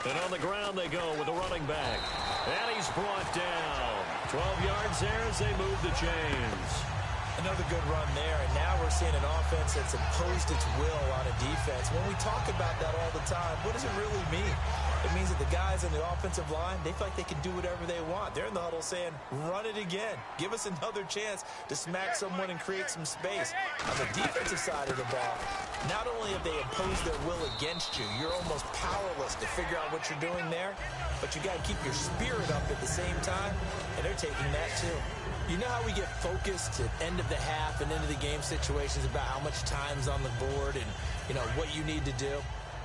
B: And on the ground they go with the running back. And he's brought down. 12 yards there as they move the chains.
C: Another good run there, and now we're seeing an offense that's imposed its will on a defense. When we talk about that all the time, what does it really mean? It means that the guys on the offensive line, they feel like they can do whatever they want. They're in the huddle saying, run it again. Give us another chance to smack someone and create some space. On the defensive side of the ball, not only have they imposed their will against you, you're almost powerless to figure out what you're doing there, but you got to keep your spirit up at the same time, and they're taking that too. You know how we get focused at end of the half and into the game situations about how much time's on the board and, you know, what you need to do?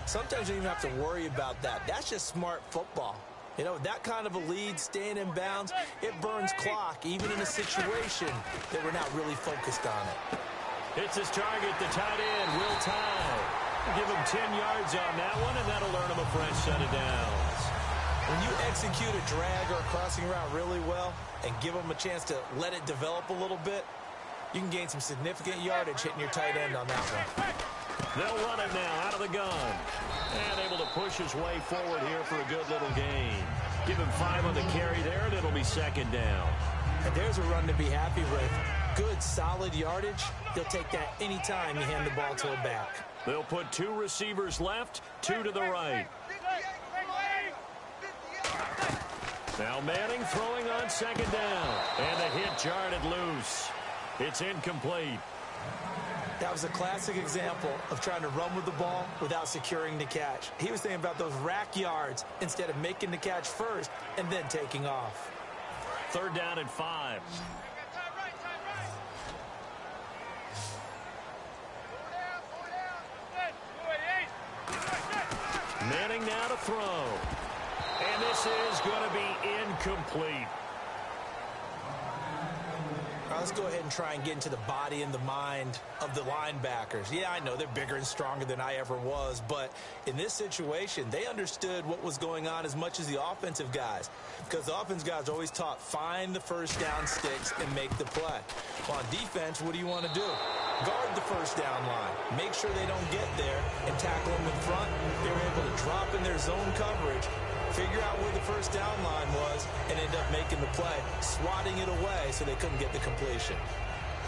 C: Sometimes you don't even have to worry about that. That's just smart football. You know, that kind of a lead, staying in bounds, it burns clock, even in a situation that we're not really focused on it.
B: It's his target, the tight end, Will Tye. Give him 10 yards on that one, and that'll earn him a fresh set of downs.
C: When you execute a drag or a crossing route really well and give them a chance to let it develop a little bit, you can gain some significant yardage hitting your tight end on that one.
B: They'll run it now out of the gun. And able to push his way forward here for a good little gain. Give him 5 on the carry there, and it'll be second down.
C: And there's a run to be happy with. Good, solid yardage. They'll take that anytime you hand the ball to a back.
B: They'll put 2 receivers left, 2 to the right. Now Manning throwing on second down. And the hit jarred it loose. It's incomplete.
C: That was a classic example of trying to run with the ball without securing the catch. He was thinking about those rack yards instead of making the catch first and then taking off.
B: 3rd down and 5. Manning now to throw. And this is going to be incomplete.
C: Let's go ahead and try and get into the body and the mind of the linebackers. Yeah, I know they're bigger and stronger than I ever was, but in this situation, they understood what was going on as much as the offensive guys, because the offensive guys are always taught, find the first down sticks and make the play. Well, on defense, what do you want to do? Guard the first down line. Make sure they don't get there and tackle them in front. They were able to drop in their zone coverage, figure out where the first down line was, and end up making the play, swatting it away so they couldn't get the completion.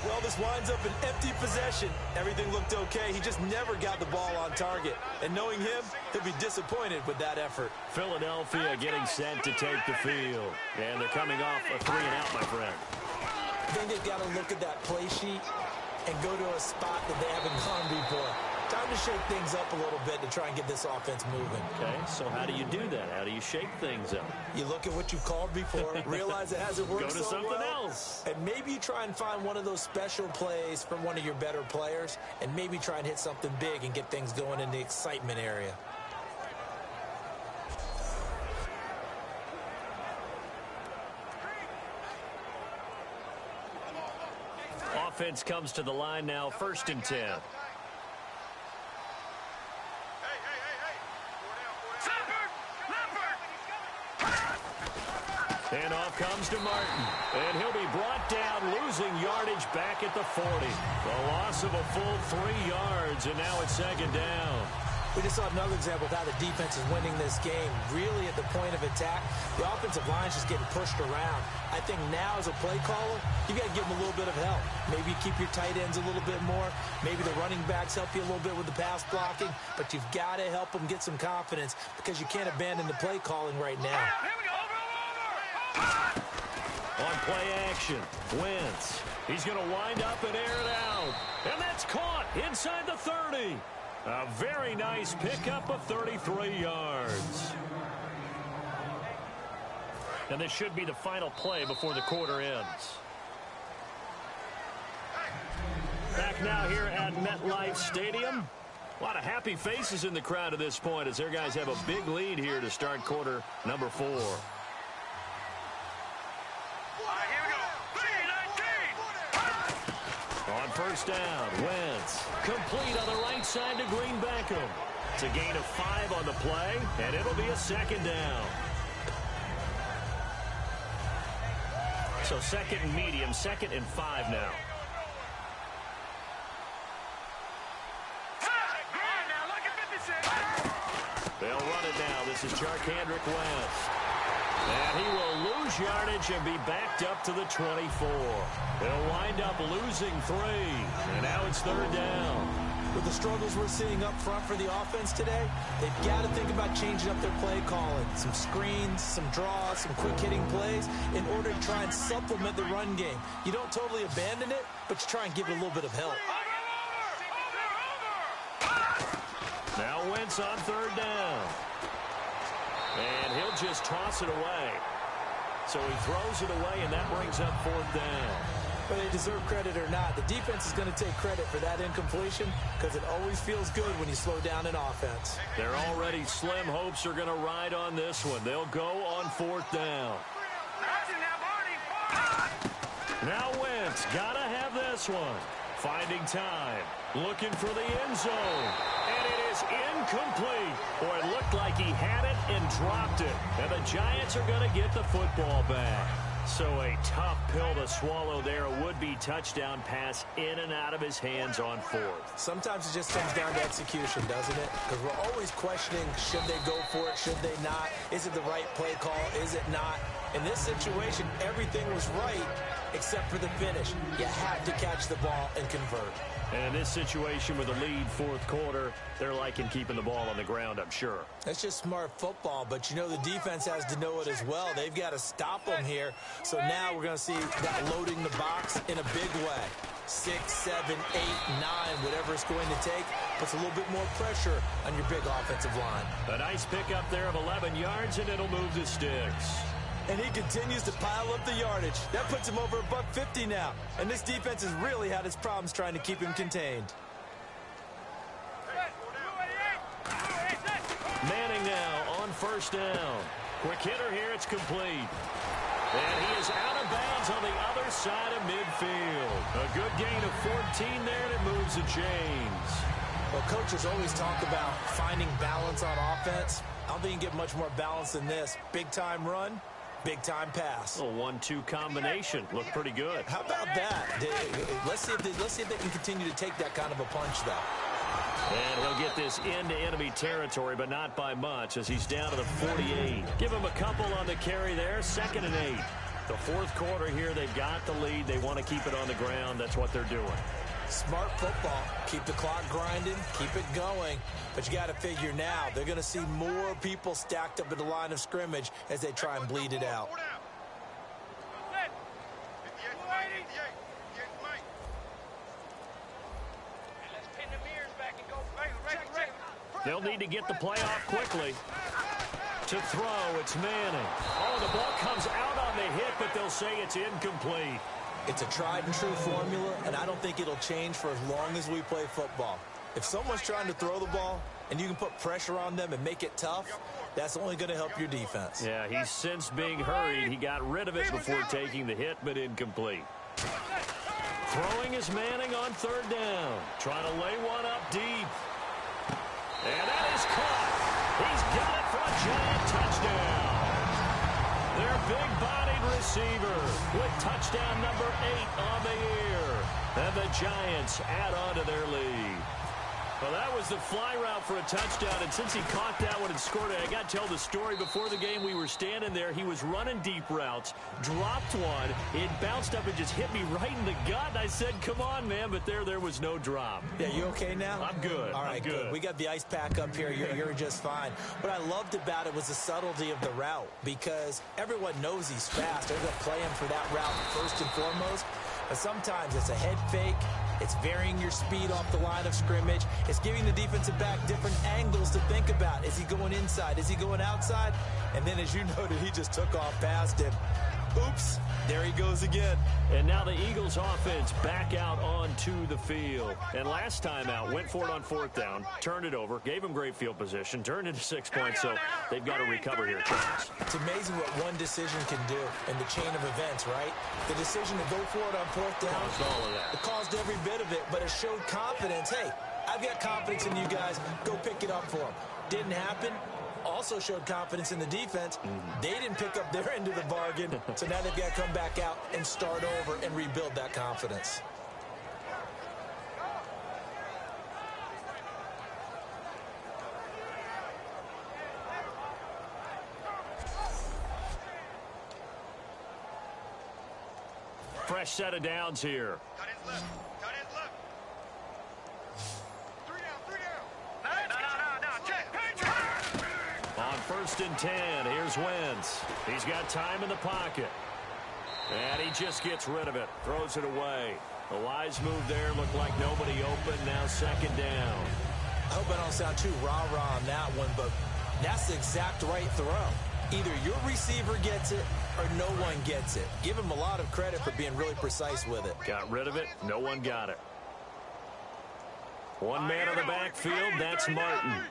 C: Well, this winds up an empty possession. Everything looked okay. He just never got the ball on target. And knowing him, he'll be disappointed with that effort.
B: Philadelphia getting set to take the field. And they're coming off a 3-and-out, my friend.
C: I think they've got to look at that play sheet and go to a spot that they haven't gone before. Time to shake things up a little bit to try and get this offense moving.
B: Okay, so how do you do that? How do you shake things up?
C: You look at what you've called before, realize it hasn't worked
B: Go to
C: so
B: something
C: well,
B: else.
C: and maybe you try and find one of those special plays from one of your better players, and maybe try and hit something big and get things going in the excitement area.
B: Offense comes to the line now, 1st and 10. And off comes to Martin. And he'll be brought down, losing yardage back at the 40. The loss of a full 3 yards, and now it's 2nd down.
C: We just saw another example of how the defense is winning this game. Really at the point of attack, the offensive line's just getting pushed around. I think now as a play caller, you got to give them a little bit of help. Maybe keep your tight ends a little bit more. Maybe the running backs help you a little bit with the pass blocking. But you've got to help them get some confidence because you can't abandon the play calling right now.
B: On play action, Wentz. He's going to wind up and air it out. And that's caught inside the 30. A very nice pickup of 33 yards. And this should be the final play before the quarter ends. Back now here at MetLife Stadium. A lot of happy faces in the crowd at this point as their guys have a big lead here to start quarter number 4. On 1st down, Wentz. Complete on the right side to Green Beckham. It's a gain of 5 on the play, and it'll be a 2nd down. So 2nd and medium, 2nd and 5 now. They'll run it now. This is Charkandrick West. And he will lose yardage and be backed up to the 24. They'll wind up losing 3. And now it's 3rd down.
C: With the struggles we're seeing up front for the offense today, they've got to think about changing up their play calling. Some screens, some draws, some quick-hitting plays in order to try and supplement the run game. You don't totally abandon it, but you try and give it a little bit of help.
B: Now Wentz on 3rd down. And he'll just toss it away. So he throws it away, and that brings up 4th down.
C: Whether they deserve credit or not, the defense is going to take credit for that incompletion because it always feels good when you slow down an offense.
B: Their already slim hopes are going to ride on this one. They'll go on 4th down. Now Wentz got to have this one. Finding time. Looking for the end zone. And it is incomplete. Or it looked like he had it and dropped it. And the Giants are going to get the football back. So a tough pill to swallow there. A would-be touchdown pass in and out of his hands on 4th.
C: Sometimes it just comes down to execution, doesn't it? Because we're always questioning, should they go for it, should they not? Is it the right play call, is it not? In this situation, everything was right except for the finish. You have to catch the ball and convert.
B: And in this situation with a lead 4th quarter, they're liking keeping the ball on the ground, I'm sure.
C: That's just smart football, but you know the defense has to know it as well. They've got to stop them here. So now we're going to see that loading the box in a big way. 6, 7, 8, 9, whatever it's going to take, puts a little bit more pressure on your big offensive line.
B: A nice pickup there of 11 yards, and it'll move the sticks.
C: And he continues to pile up the yardage. That puts him over $150 now. And this defense has really had its problems trying to keep him contained.
B: Manning now on 1st down. Quick hitter here, it's complete. And he is out of bounds on the other side of midfield. A good gain of 14 there, and it moves the chains.
C: Well, coaches always talk about finding balance on offense. I don't think you can get much more balance than this. Big-time run. Big-time pass.
B: A 1-2 combination. Looked pretty good.
C: How about that? Let's see if they can continue to take that kind of a punch, though.
B: And he'll get this into enemy territory, but not by much as he's down to the 48. Give him a couple on the carry there. 2nd and 8. The fourth quarter here, they've got the lead. They want to keep it on the ground. That's what they're doing.
C: Smart football. Keep the clock grinding. Keep it going. But you got to figure now, they're going to see more people stacked up at the line of scrimmage as they try and bleed it out.
B: They'll need to get the play off quickly. To throw, it's Manning. Oh, the ball comes out on the hit, but they'll say it's incomplete.
C: It's a tried-and-true formula, and I don't think it'll change for as long as we play football. If someone's trying to throw the ball and you can put pressure on them and make it tough, that's only going to help your defense.
B: Yeah, he's since being hurried. He got rid of it before taking the hit, but incomplete. Throwing is Manning on third down. Trying to lay one up deep. And that is caught. He's got it for a giant touchdown. Their big-bodied receiver with touchdown number 8 on the year. And the Giants add on to their lead. Well, that was the fly route for a touchdown, and since he caught that one and scored it, I got to tell the story. Before the game, we were standing there. He was running deep routes, dropped one. It bounced up and just hit me right in the gut, and I said, come on, man, but there was no drop.
C: Yeah, you okay now?
B: I'm good.
C: All right,
B: I'm good.
C: We got the ice pack up here. You're just fine. What I loved about it was the subtlety of the route, because everyone knows he's fast. They're going to play him for that route first and foremost, but sometimes it's a head fake. It's varying your speed off the line of scrimmage. It's giving the defensive back different angles to think about. Is he going inside? Is he going outside? And then, as you noted, he just took off past him. Oops, there he goes again.
B: And now the Eagles offense back out onto the field. And last time out, went for it on fourth down, turned it over, gave him great field position, turned into 6 points, so they've got to recover here, Charles.
C: It's amazing what one decision can do in the chain of events, right? The decision to go for it on fourth down,
B: caused all of that.
C: It caused every bit of it, but it showed confidence. Hey, I've got confidence in you guys. Go pick it up for them. Didn't happen. Also showed confidence in the defense. They didn't pick up their end of the bargain, so now they've got to come back out and start over and rebuild that confidence.
B: Fresh set of downs here.
F: Cut his left. Cut his left. 3 down. No. Check.
B: On 1st and 10, here's Wentz. He's got time in the pocket. And he just gets rid of it. Throws it away. A wise move there. Looked like nobody open. Now 2nd down.
C: I hope I don't sound too rah-rah on that one, but that's the exact right throw. Either your receiver gets it or no one gets it. Give him a lot of credit for being really precise with it.
B: Got rid of it. No one got it. One man on the backfield. That's Martin.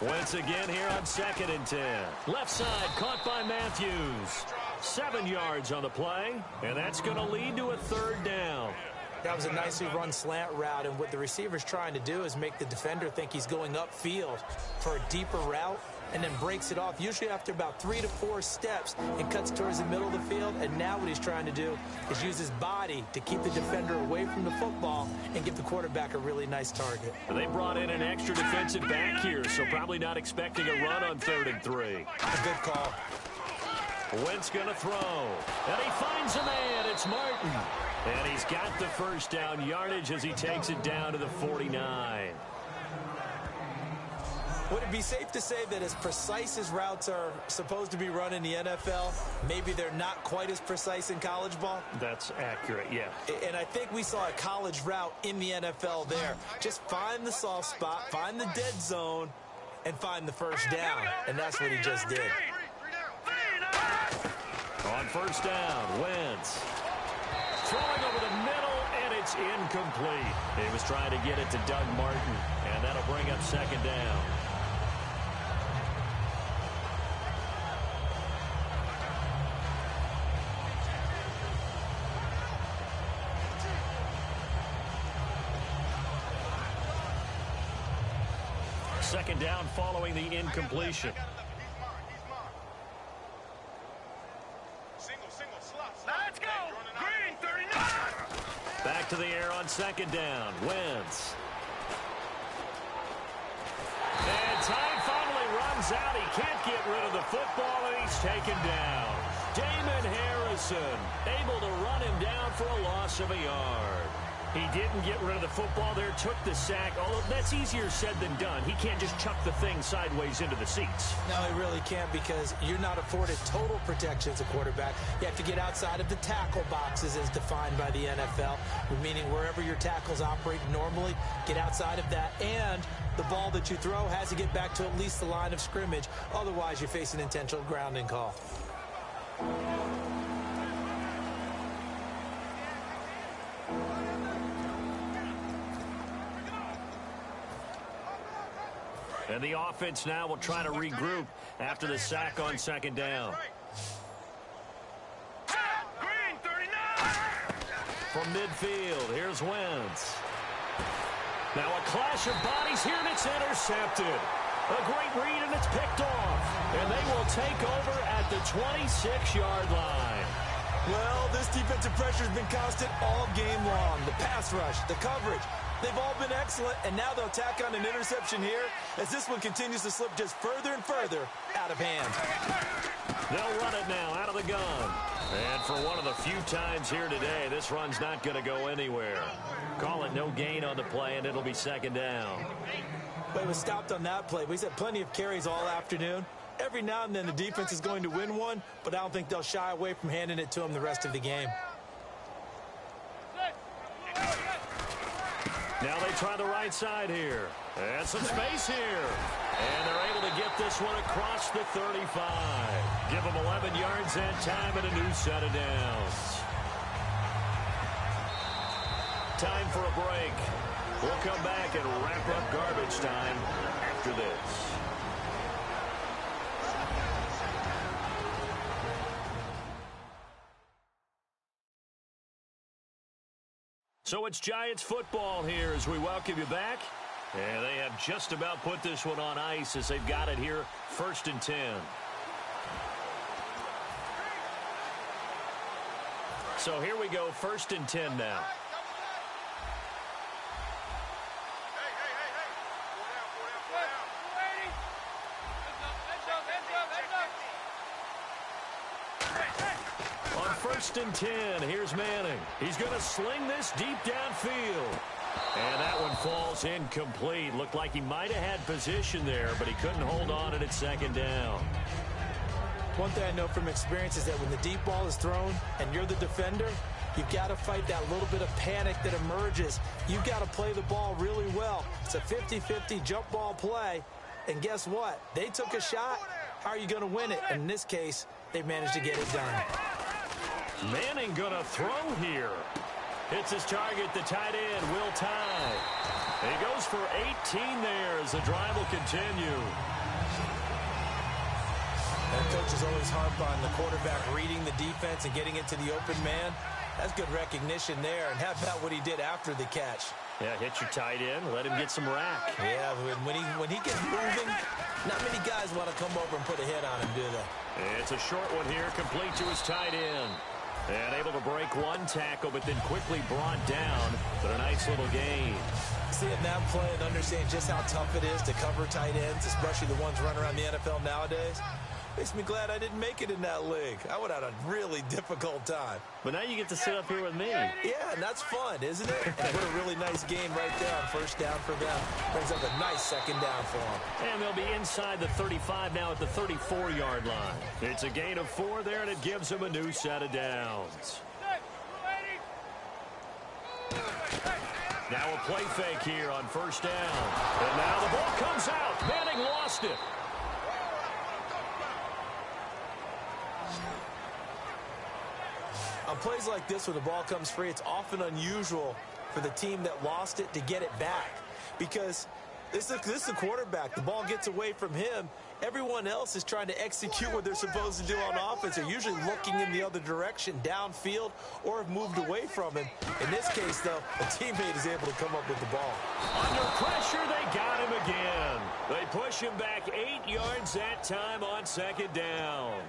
B: Wentz again here on 2nd and 10. Left side caught by Matthews. 7 yards on the play, and that's going to lead to a 3rd down.
C: That was a nicely run slant route, and what the receiver's trying to do is make the defender think he's going upfield for a deeper route, and then breaks it off, usually after about 3 to 4 steps, and cuts towards the middle of the field. And now what he's trying to do is use his body to keep the defender away from the football and give the quarterback a really nice target.
B: They brought in an extra defensive back here, so probably not expecting a run on 3rd and 3.
C: A good call.
B: Wentz going to throw, and he finds a man. It's Martin. And he's got the 1st down yardage as he takes it down to the 49.
C: Would it be safe to say that as precise as routes are supposed to be run in the NFL, maybe they're not quite as precise in college ball?
B: That's accurate, yeah.
C: And I think we saw a college route in the NFL there. Just find the soft spot, find the dead zone, and find the 1st down. And that's what he just did.
B: On 1st down, Wentz. Throwing over the middle, and it's incomplete. He was trying to get it to Doug Martin, and that'll bring up 2nd down. Second down following the incompletion.
F: Let's go. Green 39.
B: Back to the air on 2nd down. Wentz. And time finally runs out. He can't get rid of the football, and he's taken down. Damon Harris Wilson able to run him down for a loss of a yard. He didn't get rid of the football there, took the sack. Although that's easier said than done. He can't just chuck the thing sideways into the seats.
C: No, he really can't, because you're not afforded total protection as a quarterback. You have to get outside of the tackle boxes as defined by the NFL, meaning wherever your tackles operate normally, get outside of that. And the ball that you throw has to get back to at least the line of scrimmage. Otherwise, you face an intentional grounding call.
B: And the offense now will try to regroup after the sack on second down.
F: Green, 39!
B: From midfield, here's Wentz. Now a clash of bodies here, and it's intercepted. A great read, and it's picked off. And they will take over at the 26-yard line.
C: Well, this defensive pressure has been constant all game long. The pass rush, the coverage, they've all been excellent, and now they'll tack on an interception here as this one continues to slip just further and further out of hand.
B: They'll run it now out of the gun. And for one of the few times here today, this run's not going to go anywhere. Call it no gain on the play, and it'll be second down.
C: But it was stopped on that play. He's had plenty of carries all afternoon. Every now and then the defense is going to win one, but I don't think they'll shy away from handing it to him the rest of the game.
B: Now they try the right side here. And some space here. And they're able to get this one across the 35. Give them 11 yards that time and a new set of downs. Time for a break. We'll come back and wrap up garbage time after this. So it's Giants football here as we welcome you back. And they have just about put this one on ice as they've got it here, 1st and 10. So here we go, 1st and 10 now. On 1st and 10, here's Manning. He's going to sling this deep downfield. And that one falls incomplete. Looked like he might have had position there, but he couldn't hold on at second down.
C: One thing I know from experience is that when the deep ball is thrown and you're the defender, you've got to fight that little bit of panic that emerges. You've got to play the ball really well. It's a 50-50 jump ball play. And guess what? They took a shot. How are you going to win it? And in this case, they managed to get it done.
B: Manning going to throw here. Hits his target, the tight end, Will Tye. He goes for 18 there as the drive will continue.
C: And coaches always harp on the quarterback reading the defense and getting it to the open man. That's good recognition there. And how about what he did after the catch?
B: Yeah, hit your tight end, let him get some rack.
C: Yeah, when he gets moving, not many guys want to come over and put a hit on him, do they?
B: It's a short one here, complete to his tight end. And able to break one tackle, but then quickly brought down. But a nice little gain.
C: Seeing that play and understand just how tough it is to cover tight ends, especially the ones running around the NFL nowadays, makes me glad I didn't make it in that league. I would have had a really difficult time.
B: But now you get to sit up here with me.
C: Yeah, and that's fun, isn't it? And what a really nice game right there on 1st down for them. Brings up a nice second down for them.
B: And they'll be inside the 35 now at the 34-yard line. It's a gain of 4 there, and it gives them a new set of downs. Now a play fake here on 1st down. And now the ball comes out. Manning lost it.
C: On plays like this where the ball comes free, it's often unusual for the team that lost it to get it back. Because this is a quarterback. The ball gets away from him. Everyone else is trying to execute what they're supposed to do on offense. They're usually looking in the other direction, downfield, or have moved away from him. In this case, though, a teammate is able to come up with the ball.
B: Under pressure, they got him again. They push him back 8 yards that time on 2nd down.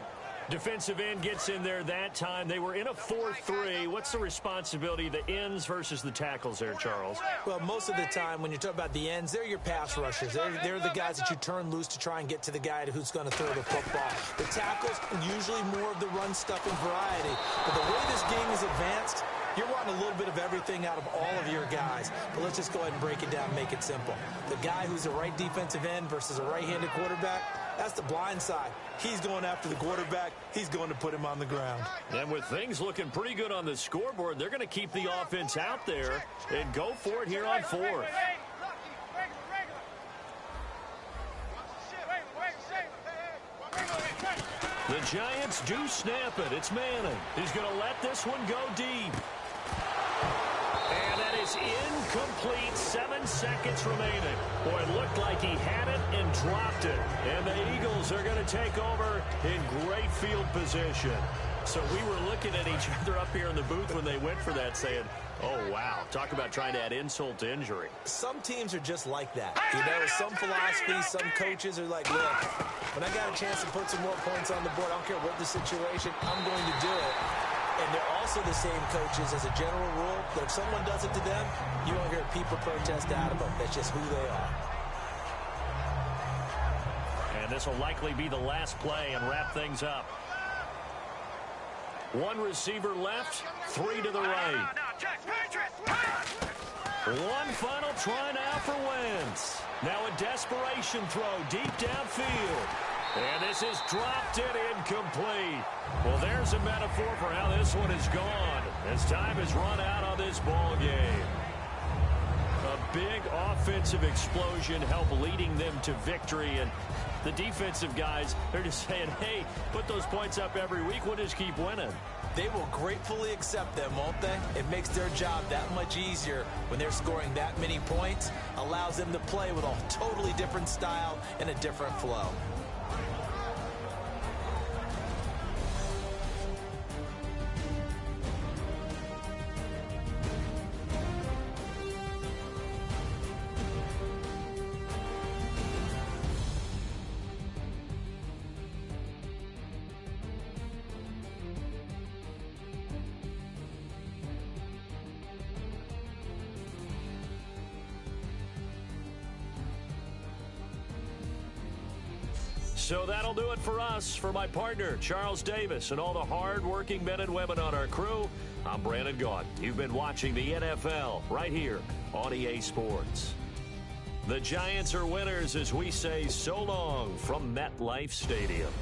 B: Defensive end gets in there that time. They were in a 4-3. What's the responsibility of the ends versus the tackles there, Charles?
C: Well, most of the time when you talk about the ends, they're your pass rushers. They're the guys that you turn loose to try and get to the guy who's going to throw the football. The tackles, usually more of the run-stuffing variety. But the way this game is advanced, you're wanting a little bit of everything out of all of your guys. But let's just go ahead and break it down and make it simple. The guy who's a right defensive end versus a right-handed quarterback, that's the blind side. He's going after the quarterback. He's going to put him on the ground.
B: And with things looking pretty good on the scoreboard, they're going to keep the offense out there and go for it here on fourth. The Giants do snap it. It's Manning. He's going to let this one go deep. And that is incomplete. 7 seconds remaining. Boy, it looked like he had it and dropped it. And the Eagles are going to take over in great field position. So we were looking at each other up here in the booth when they went for that saying, oh, wow, talk about trying to add insult to injury.
C: Some teams are just like that. You know, some philosophies, some coaches are like, look, when I got a chance to put some more points on the board, I don't care what the situation, I'm going to do it. And they're also the same coaches as a general rule that if someone does it to them, you don't hear people protest out of them. That's just who they are.
B: And this will likely be the last play and wrap things up. 1 receiver left, 3 to the right. One final try now for Wentz. Now a desperation throw deep downfield. And this is dropped in incomplete. Well, there's a metaphor for how this one is gone as time has run out on this ball game. A big offensive explosion helped leading them to victory. And the defensive guys, they're just saying, hey, put those points up every week. We'll just keep winning.
C: They will gratefully accept them, won't they? It makes their job that much easier when they're scoring that many points. Allows them to play with a totally different style and a different flow.
B: So that'll do it for us. For my partner, Charles Davis, and all the hard-working men and women on our crew, I'm Brandon Gaudin. You've been watching the NFL right here on EA Sports. The Giants are winners as we say so long from MetLife Stadium.